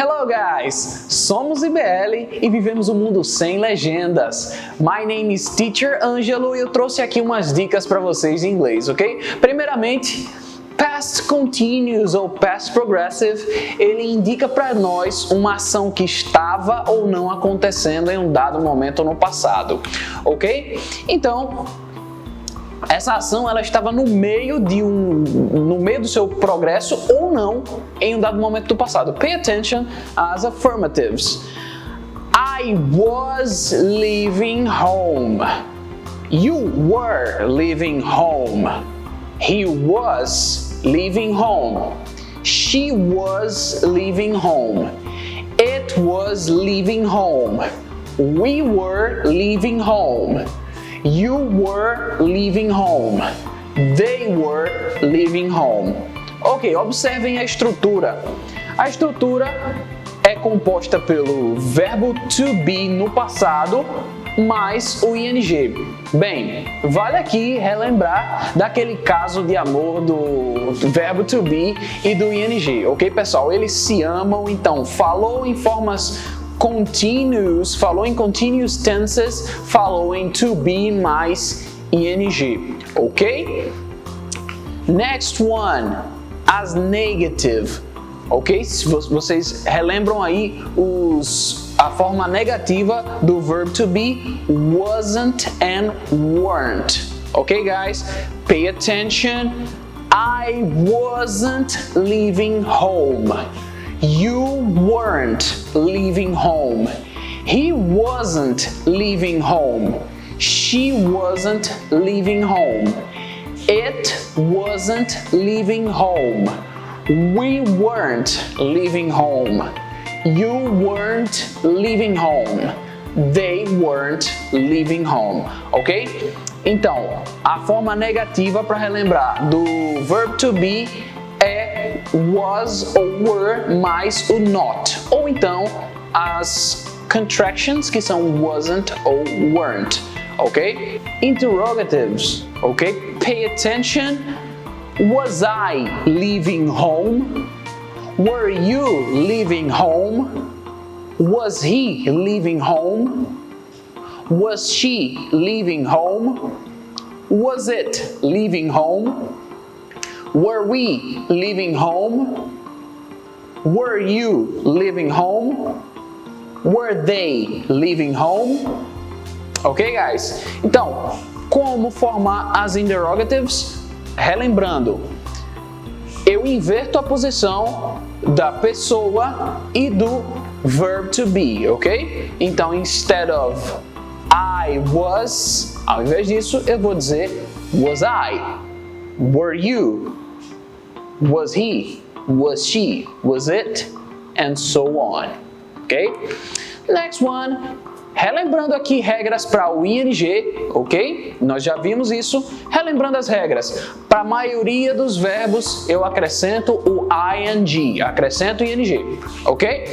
Hello guys! Somos IBL e vivemos um mundo sem legendas. My name is Teacher Angelo e eu trouxe aqui umas dicas para vocês em inglês, ok? Primeiramente, Past Continuous ou Past Progressive, ele indica para nós uma ação que estava ou não acontecendo em um dado momento no passado, ok? Então, essa ação ela estava no meio do seu progresso ou não em um dado momento do passado. Pay attention às affirmatives. I was leaving home. You were leaving home. He was leaving home. She was leaving home. It was leaving home. We were leaving home. You were leaving home. They were leaving home. Ok, observem a estrutura. A estrutura é composta pelo verbo to be no passado mais o ing. Bem, vale aqui relembrar daquele caso de amor do verbo to be e do ing, ok, pessoal? Eles se amam, então falou em formas continuous, falou em continuous tenses, falou em to be mais ing, ok? Next one, as negative, ok? Se vocês relembram aí a forma negativa do verb to be, wasn't and weren't, ok guys? Pay attention, I wasn't leaving home. You weren't leaving home. He wasn't leaving home. She wasn't leaving home. It wasn't leaving home. We weren't leaving home. You weren't leaving home. They weren't leaving home. Ok? Então, a forma negativa para relembrar do verb to be é was ou were mais o not, ou então as contractions que são wasn't ou weren't, ok? Interrogatives, ok? Pay attention. Was I leaving home? Were you leaving home? Was he leaving home? Was she leaving home? Was it leaving home? Were we leaving home? Were you leaving home? Were they leaving home? Ok, guys? Então, como formar as interrogatives? Relembrando, eu inverto a posição da pessoa e do verb to be, ok? Então, instead of I was, ao invés disso, eu vou dizer was I? Were you? Was he? Was she? Was it? And so on. Ok? Next one. Relembrando aqui regras para o ing, ok? Nós já vimos isso. Relembrando as regras. Para a maioria dos verbos, eu acrescento o ing. Acrescento o ing. Ok?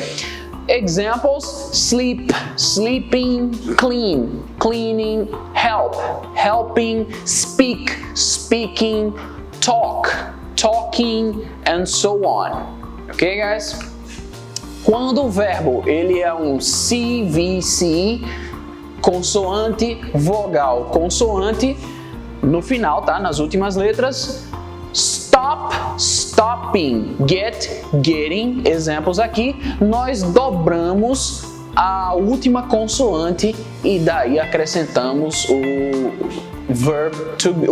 Examples: sleep, sleeping, clean, cleaning, help, helping, speak, speaking, talk, talking, and so on. Ok, guys? Quando o verbo ele é um CVC, consoante, vogal, consoante, no final, tá? Nas últimas letras, stop, stopping, get, getting, exemplos aqui, nós dobramos a última consoante e daí acrescentamos o verb to be,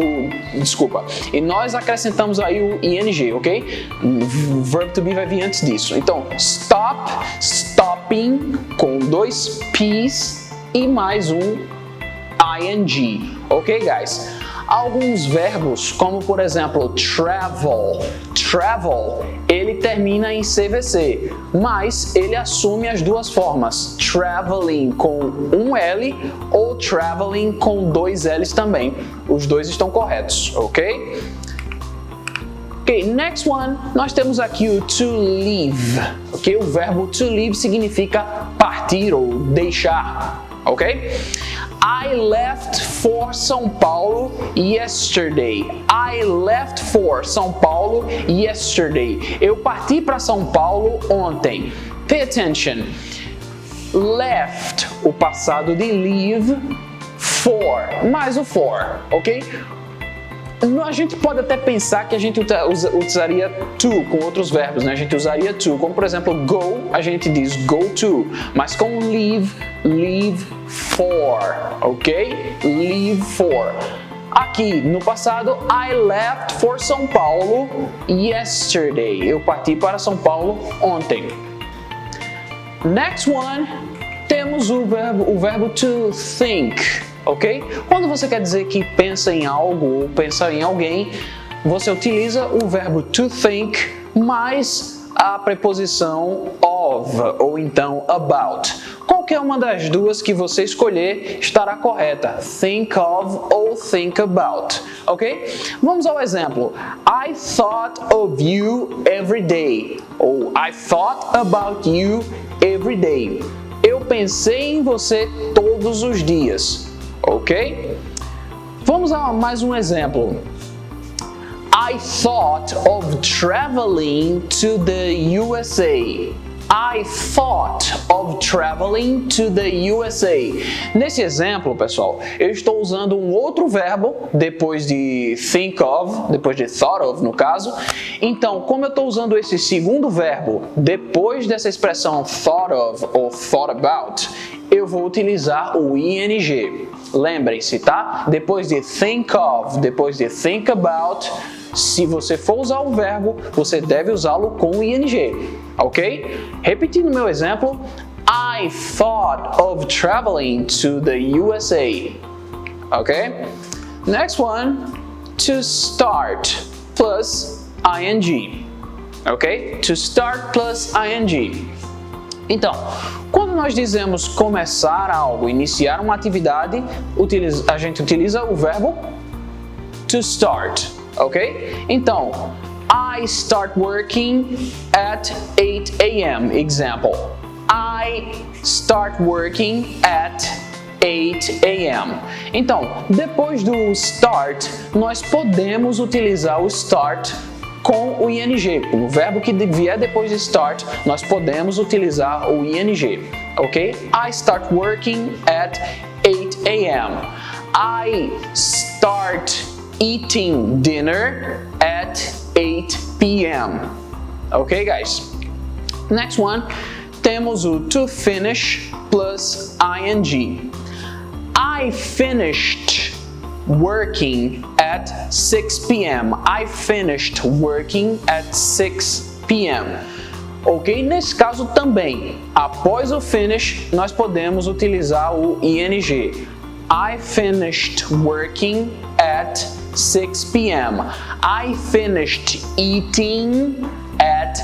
e nós acrescentamos aí o ing, ok? O verb to be vai vir antes disso. Então, stop, stopping, com dois p's e mais um ing, ok, guys? Alguns verbos, como por exemplo, travel, travel, ele termina em CVC, mas ele assume as duas formas, traveling com um L ou traveling com dois L's também. Os dois estão corretos, ok? Ok, next one, nós temos aqui o to leave, ok? O verbo to leave significa partir ou deixar, ok? I left for São Paulo yesterday. I left for São Paulo yesterday. Eu parti para São Paulo ontem. Pay attention. Left, o passado de leave, for, mais o for, ok? A gente pode até pensar que a gente usaria to com outros verbos, né? A gente usaria to, como por exemplo go, a gente diz go to, mas com leave, leave for, ok? Leave for. Aqui no passado, I left for São Paulo yesterday. Eu parti para São Paulo ontem. Next one, temos o verbo to think. Ok? Quando você quer dizer que pensa em algo ou pensa em alguém, você utiliza o verbo to think mais a preposição of ou então about. Qualquer uma das duas que você escolher estará correta. Think of ou think about. Ok? Vamos ao exemplo. I thought of you every day. Ou I thought about you every day. Eu pensei em você todos os dias. Ok? Vamos a mais um exemplo. I thought of traveling to the USA. I thought of traveling to the USA. Nesse exemplo, pessoal, eu estou usando um outro verbo depois de think of, depois de thought of, no caso. Então, como eu estou usando esse segundo verbo depois dessa expressão thought of ou thought about, eu vou utilizar o ing. Lembrem-se, tá? Depois de think of, depois de think about, se você for usar o verbo, você deve usá-lo com o ing, ok? Repetindo meu exemplo, I thought of traveling to the USA, ok? Next one, to start plus ing, ok? To start plus ing. Então, quando nós dizemos começar algo, iniciar uma atividade, a gente utiliza o verbo to start, ok? Então, I start working at 8 a.m. Example. I start working at 8 a.m. Então, depois do start, nós podemos utilizar o start com o ing. O verbo que vier depois de start, nós podemos utilizar o ing, ok? I start working at 8 a.m. I start eating dinner at 8 p.m. Ok, guys? Next one, temos o to finish plus ing. I finished working at 6 p.m. I finished working at 6 p.m. Ok? Nesse caso também, após o finish, nós podemos utilizar o ing. I finished working at 6 p.m. I finished eating at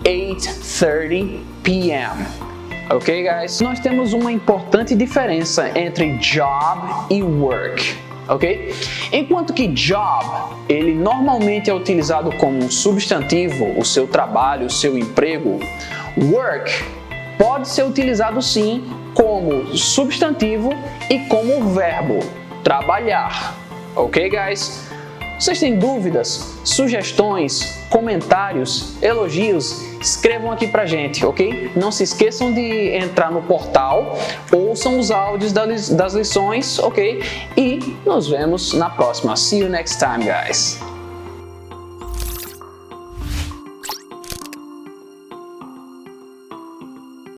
8:30 p.m. Ok, guys? Nós temos uma importante diferença entre job e work. Ok? Enquanto que job, ele normalmente é utilizado como um substantivo, o seu trabalho, o seu emprego, work pode ser utilizado sim como substantivo e como verbo, trabalhar. Ok, guys? Vocês têm dúvidas, sugestões, comentários, elogios? Escrevam aqui pra gente, ok? Não se esqueçam de entrar no portal, ouçam os áudios das lições, ok? E nos vemos na próxima. See you next time, guys!